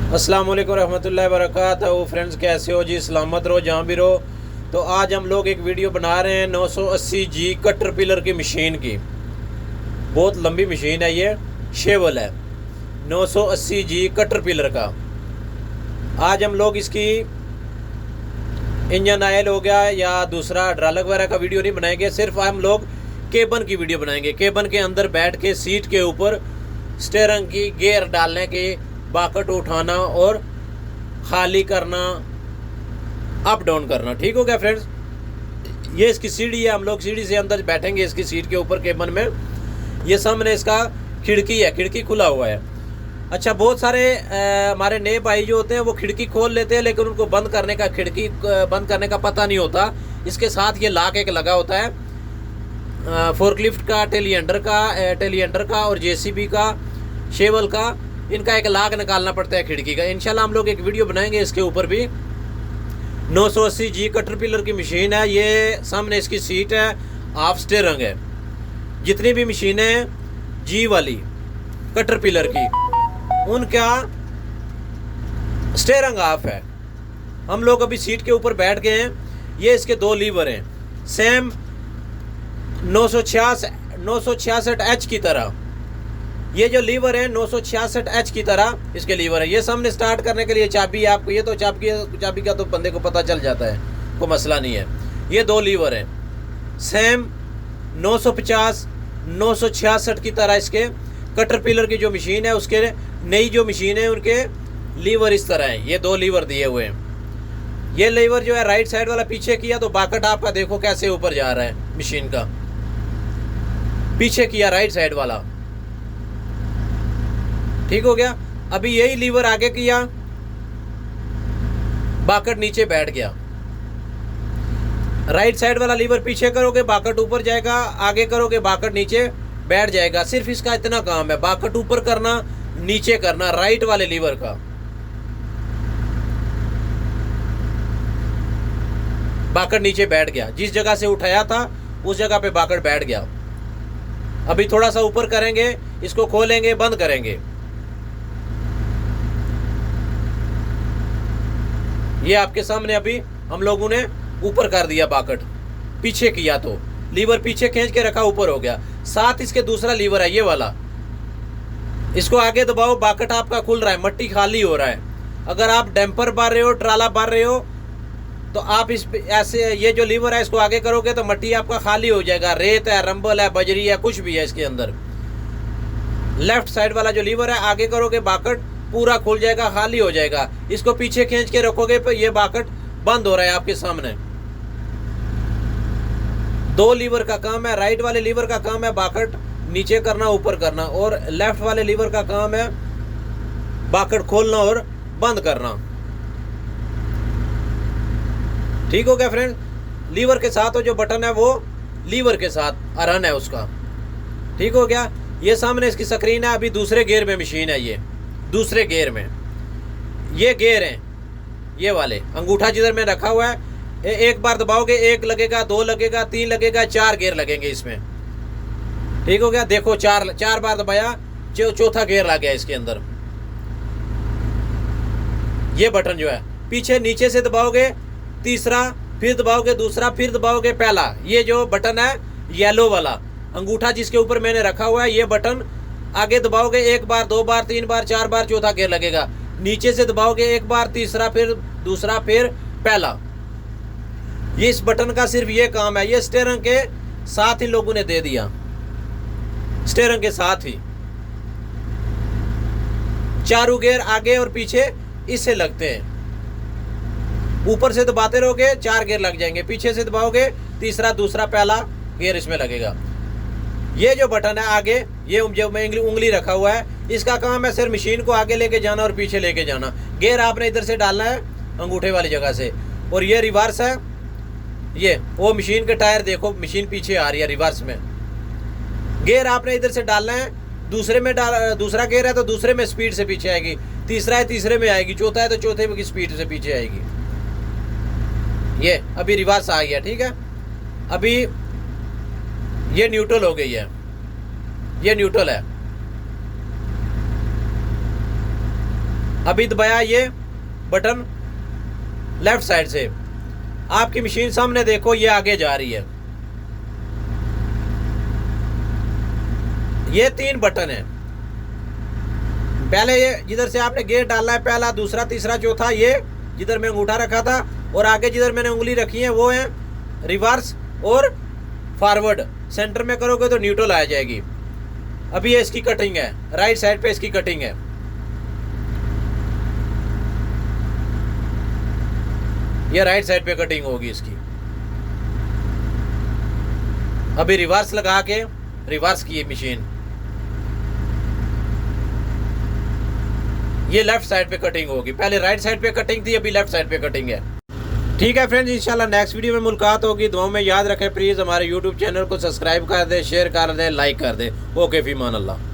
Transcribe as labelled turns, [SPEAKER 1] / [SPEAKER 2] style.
[SPEAKER 1] अस्सलाम वालेकुम रहमतुल्लाहि व बरकातहू। फ्रेंड्स, कैसे हो जी? सलामत रहो जहाँ भी रहो। तो आज हम लोग एक वीडियो बना रहे हैं 980G कटर पिलर की मशीन की। बहुत लंबी मशीन है, ये शेवल है 980G कटर पिलर का। आज हम लोग इसकी इंजन ऑयल हो गया या दूसरा हाइड्रोलिक वगैरह का वीडियो नहीं बनाएंगे, सिर्फ हम लोग केबन की वीडियो बनाएंगे। केबन के अंदर बैठ के सीट के ऊपर स्टीयरिंग की गियर डालने के, बाकट उठाना और खाली करना, अप डाउन करना। ठीक हो गया फ्रेंड्स? ये इसकी सीढ़ी है, हम लोग सीढ़ी से अंदर बैठेंगे इसकी सीट के ऊपर केबन में। ये सामने इसका खिड़की है, खिड़की खुला हुआ है। अच्छा, बहुत सारे हमारे नए भाई जो होते हैं वो खिड़की खोल लेते हैं, लेकिन उनको बंद करने का, खिड़की बंद करने का पता नहीं होता। इसके साथ ये लॉक एक लगा होता है, फोर्कलिफ्ट का, टेलीएंडर का और जेसीबी का, शेवल का, इनका एक लॉक निकालना पड़ता है खिड़की का। इंशाल्लाह हम लोग एक वीडियो बनाएंगे इसके ऊपर भी। 980G कटर पिलर की मशीन है। ये सामने इसकी सीट है, हाफ स्टीयरिंग है। जितनी भी मशीनें हैं जी वाली कटर पिलर की, उनका स्टीयरिंग ऑफ है। हम लोग अभी सीट के ऊपर बैठ गए हैं। ये इसके दो लीवर हैं, सेम 966H की तरह। ये जो लीवर है 966H की तरह इसके लीवर है। ये सामने स्टार्ट करने के लिए चाबी है आपको, ये तो चाबी का तो बंदे को पता चल जाता है, कोई मसला नहीं है। ये दो लीवर है सेम 950 966 की तरह। इसके कटर पिलर की जो मशीन है, उसके नई जो मशीन है, उनके लीवर इस तरह है। ये दो लीवर दिए हुए हैं। ये लीवर जो है राइट साइड वाला पीछे किया तो बाकट आपका देखो कैसे ऊपर जा रहा है। मशीन का पीछे किया राइट साइड वाला, ठीक हो गया। अभी यही लीवर आगे किया, बाकट नीचे बैठ गया। राइट साइड वाला लीवर पीछे करोगे बाकट ऊपर जाएगा, आगे करोगे बाकट नीचे बैठ जाएगा। सिर्फ इसका इतना काम है, बाकट ऊपर करना, नीचे करना, राइट वाले लीवर का। बाकट नीचे बैठ गया, जिस जगह से उठाया था उस जगह पे बाकट बैठ गया। अभी थोड़ा सा ऊपर करेंगे, इसको खोलेंगे, बंद करेंगे। ये आपके सामने अभी हम लोगों ने ऊपर कर दिया, बाकट पीछे किया तो लीवर पीछे खींच के रखा, ऊपर हो गया। साथ इसके दूसरा लीवर है ये वाला, इसको आगे दबाओ, बाकट आपका खुल रहा है, मट्टी खाली हो रहा है। अगर आप डैम्पर बार रहे हो, ट्राला बार रहे हो, तो आप इस ऐसे ये जो लीवर है इसको आगे करोगे तो मट्टी आपका खाली हो जाएगा। रेत है, रंबल है, बजरी है, कुछ भी है इसके अंदर। लेफ्ट साइड वाला जो लीवर है आगे करोगे, बाकट पूरा खुल जाएगा, खाली हो जाएगा। इसको पीछे खींच के रखोगे तो ये बाकट बंद हो रहा है आपके सामने। दो लीवर का काम है। राइट वाले लीवर का काम है बाकट नीचे करना, ऊपर करना, और लेफ्ट वाले लीवर का काम है बाकट खोलना और बंद करना। ठीक हो गया फ्रेंड? लीवर के साथ जो बटन है वो लीवर के साथ रन है उसका। ठीक हो गया? ये सामने इसकी स्क्रीन है। अभी दूसरे गियर में मशीन है, ये दूसरे गियर में ये गियर हैं, ये वाले अंगूठा जिधर में रखा हुआ है। एक बार दबाओगे, एक लगेगा, दो लगेगा, तीन लगेगा, चार गियर लगेंगे इसमें। ठीक हो गया? देखो चार बार दबाया, चौथा गियर लग गया इसके अंदर। ये बटन जो है पीछे नीचे से दबाओगे तीसरा, फिर दबाओगे दूसरा, फिर दबाओगे पहला। ये जो बटन है येलो वाला अंगूठा जिसके ऊपर मैंने रखा हुआ है, ये बटन आगे दबाओगे, एक बार, दो बार, तीन बार, चार बार, चौथा गियर लगेगा। नीचे से दबाओगे एक बार, तीसरा, फिर दूसरा, फिर पहला। ये इस बटन का सिर्फ ये काम है। ये स्टीयरिंग के साथ ही लोगों ने दे दिया, स्टीयरिंग के साथ ही। चारों गियर आगे और पीछे इससे लगते हैं। ऊपर से दबाते रहोगे, चार गियर लग जाएंगे। पीछे से दबाओगे, तीसरा, दूसरा, पहला गियर इसमें लगेगा। ये जो बटन है आगे, ये जो मैं उंगली रखा हुआ है, इसका काम है सिर्फ मशीन को आगे लेके जाना और पीछे लेके जाना। गियर आपने इधर से डालना है अंगूठे वाली जगह से। और ये रिवर्स है, ये वो मशीन के टायर देखो, मशीन पीछे आ रही है रिवर्स में। गियर आपने इधर से डालना है, दूसरे में दूसरा गियर है तो दूसरे में स्पीड से पीछे आएगी, तीसरा है तीसरे में आएगी, चौथा है तो चौथे में की स्पीड से पीछे आएगी। ये अभी रिवर्स आ गया। ठीक है? अभी ये न्यूट्रल हो गई है, ये न्यूट्रल है। अभी दबाया ये बटन लेफ्ट साइड से, आपकी मशीन सामने देखो ये आगे जा रही है। ये 3 बटन है। पहले ये जिधर से आपने गियर डालना है, पहला, दूसरा, तीसरा, चौथा, ये जिधर मैं अंगूठा रखा था, और आगे जिधर मैंने उंगली रखी है वो है रिवर्स और फॉरवर्ड। सेंटर में करोगे तो न्यूट्रल आ जाएगी। अभी ये इसकी कटिंग है, राइट साइड पे इसकी कटिंग है। ये राइट साइड पे कटिंग होगी इसकी। अभी रिवर्स लगा के रिवर्स की मशीन, ये लेफ्ट साइड पे कटिंग होगी। पहले राइट साइड पे कटिंग थी, अभी लेफ्ट साइड पे कटिंग है। ठीक है फ्रेंड्स, इंशाल्लाह नेक्स्ट वीडियो में मुलाकात होगी। दुआओं में याद रखें, प्लीज़ हमारे यूट्यूब चैनल को सब्सक्राइब कर दें, शेयर कर दें, लाइक कर दें। ओके, फीमान अल्लाह।